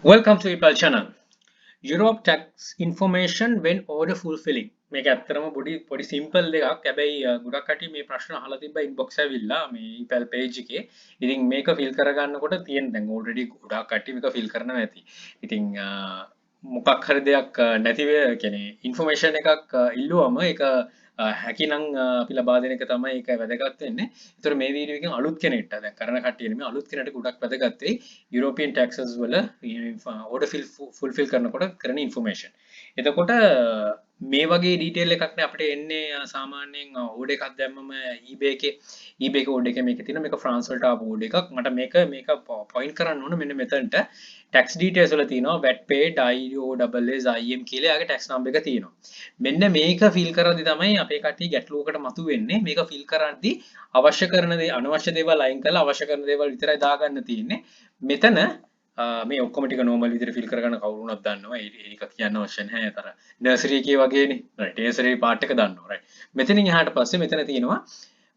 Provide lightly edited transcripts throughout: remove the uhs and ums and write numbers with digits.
Welcome to Apple channel. Europe tax information when order fulfilling. මේක ඇත්තටම පොඩි simple දෙකක්. හැබැයි ගොඩක් කටි මේ ප්‍රශ්න අහලා තිබ්බා ඉන්බොක්ස් ඇවිල්ලා මේ Apple page එකේ. ඉතින් මේක ෆිල් කරගන්නකොට තියෙන දැන් already ගොඩක් කටි මේක ෆිල් කරනවා ඇති. ඉතින් මොකක් හරි දෙයක් නැති වෙ කියන්නේ ඉන්ෆර්මේෂන් එකක් ඉල්ලුවම ඒක හැකිනම් අපි ලබා දෙන එක තමයි ඒක වැදගත් වෙන්නේ. ඒතර මේ වීඩියෝ එකෙන් අලුත් කෙනෙක්ට දැන් කරන කට්ටිය නෙමෙයි අලුත් කෙනෙක්ට ගොඩක් වැදගත් වෙයි යුරෝපියන් ටැක්සස් වල ඕඩර් ෆුල්ෆිල් කරනකොට කරන ඉන්ෆර්මේෂන්. එතකොට මේ වගේ ඩීටේල් එකක් නේ අපිට එන්නේ සාමාන්‍යයෙන් ඕඩර් එකක් දැම්මම eBay එකේ ඕඩර් එක මේකේ තියෙන මේක ෆ්‍රාන්ස් වලට ආපු ඕඩර් එකක්. මට මේක පොයින්ට් කරන්න ඕන මෙන්න මෙතනට tax details වල තියෙනවා VAT paid IOSS IM කියලා යාගේ tax number එක තියෙනවා. මෙන්න මේක ෆිල් කරද්දි තමයි අපේ කට්ටිය ගැටලුවකට මතුවෙන්නේ. මේක ෆිල් කරද්දි අවශ්‍ය කරන දේ අනවශ්‍ය දේවල් අයින් කරලා අවශ්‍ය කරන දේවල් විතරයි දාගන්න තියෙන්නේ. මෙතන මේ ඔක්කොම ටික normal විදිහට ෆිල් කරගන්න කවුරුණක් දන්නවා. ඒක කියන්න අවශ්‍ය නැහැ. අතර නර්සරි එකේ වගේනේ. right. නර්සරි part එක දන්නවා. right. මෙතනින් එහාට පස්සේ මෙතන තියෙනවා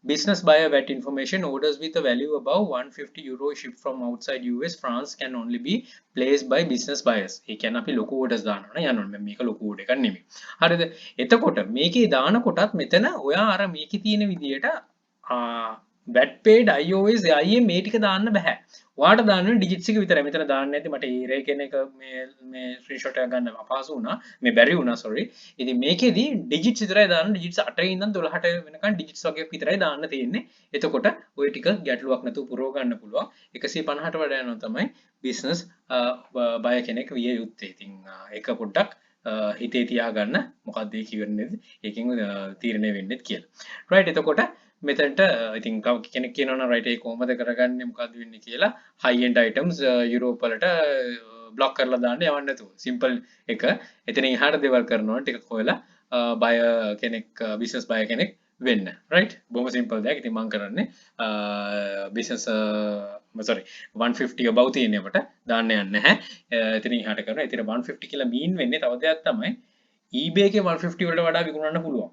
business buyer VAT information orders with a value above 150 euro shipped from outside US France can only be placed by business buyers. ඒ කියන්නේ අපි ලොකු orders දානවා නේ යනවා. මේක ලොකු order එකක් නෙමෙයි. හරිද? එතකොට මේකේ දානකොටත් මෙතන ඔයා අර මේකේ තියෙන විදියට VAT paid iOS IM මේ ටික දාන්න බෑ. ඔයාට දාන්න ඩිජිට්ස් එක විතරයි. මෙතන දාන්න නැති මට ඒ රේකෙන එක මේ ස්ක්‍රීන්ෂොට් එක ගන්න අපහසු වුණා. මේ බැරි වුණා sorry. ඉතින් මේකෙදි ඩිජිට්ස් විතරයි දාන්න. ඩිජිට්ස් 8 ඉඳන් 12ට වෙනකන් ඩිජිට්ස් වගේක් විතරයි දාන්න තියෙන්නේ. එතකොට ওই ටික ගැටලුවක් නැතුව පුරව ගන්න පුළුවන්. 150ට වඩා යනවා තමයි බිස්නස් බය කෙනෙක් විය යුත්තේ. ඉතින් ඒක පොඩ්ඩක් හිතේ තියාගන්න මොකක්ද ඒ කියන්නේ ඒකෙන් තීරණය වෙන්නේ කියලා. right එතකොට මෙතනට ඉතින් කෙනෙක් කියනවා right ඒ කොහොමද කරගන්නේ මොකද්ද වෙන්නේ කියලා high end items යුරෝප වලට බ්ලොක් කරලා දාන්න යවන්න නැතුව simple එක එතනින් එහාට දේවල් කරනවා ටික හොයලා buyer කෙනෙක් business buyer කෙනෙක් වෙන්න right බොහොම simple දෙයක්. ඉතින් මම කරන්නේ business sorry 150 above තියෙනවට දාන්න යන්නේ නැහැ. එතනින් එහාට කරනවා. ඒතර 150 කියලා mean වෙන්නේ තව දෙයක් තමයි eBay එකේ 150 වලට වඩා විකුණන්න පුළුවන්.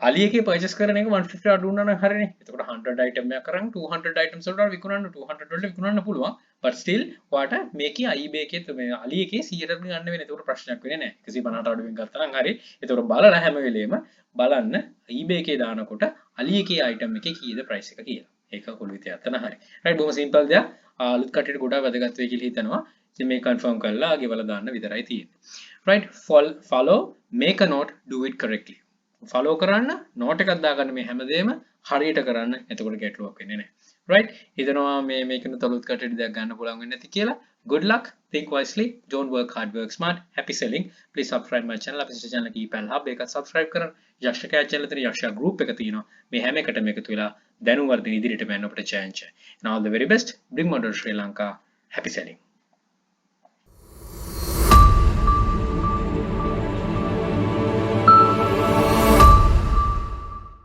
Ali එකේ purchase කරන එක 150 අඩු වුණා නම් හරිනේ. එතකොට 100 item එකක් කරන් 200 items වලට විකුණන්න 200 වලට විකුණන්න පුළුවන්. but still ඔයාට මේකේ eBay එකේ මේ Ali එකේ 100ට ගන්න වෙන. ඒකට ප්‍රශ්නයක් වෙන්නේ නැහැ. 150ට අඩුවෙන් ගත්තා නම් හරි. ඒතකොට බලලා හැම වෙලේම බලන්න eBay එකේ දානකොට Ali එකේ item එකේ කීයද price එක කියලා. ඒක කොළු විතය අතන හරි. right බොහොම simple දෙයක්. අලුත් කට්ටියට ගොඩාක් වැදගත් වෙයි කියලා හිතනවා. ඉතින් මේ confirm කරලා ගෙවලා දාන්න විතරයි තියෙන්නේ. right follow make a note do it correctly. Follow කරන්න නෝට් එකක් දාගන්න මේ හැමදේම හරියට කරන්න. එතකොට ගැටලුවක් වෙන්නේ නැහැ. right හිතනවා මේකන තලුත් කටට දෙයක් ගන්න පුළුවන් වෙන්නේ නැති කියලා. good luck, think wisely, don't work hard, work smart, happy selling. please subscribe my channel. අපේ channel එක Apple Hub එකත් subscribe කරන්න. යක්ෂකයා channel එකේ යක්ෂයා group එක තියෙනවා. මේ හැම එකටම එකතු වෙලා දැනුම් වර්ධන ඉදිරියට යන්න අපිට chance. and all the very best. bring model Sri Lanka. happy selling.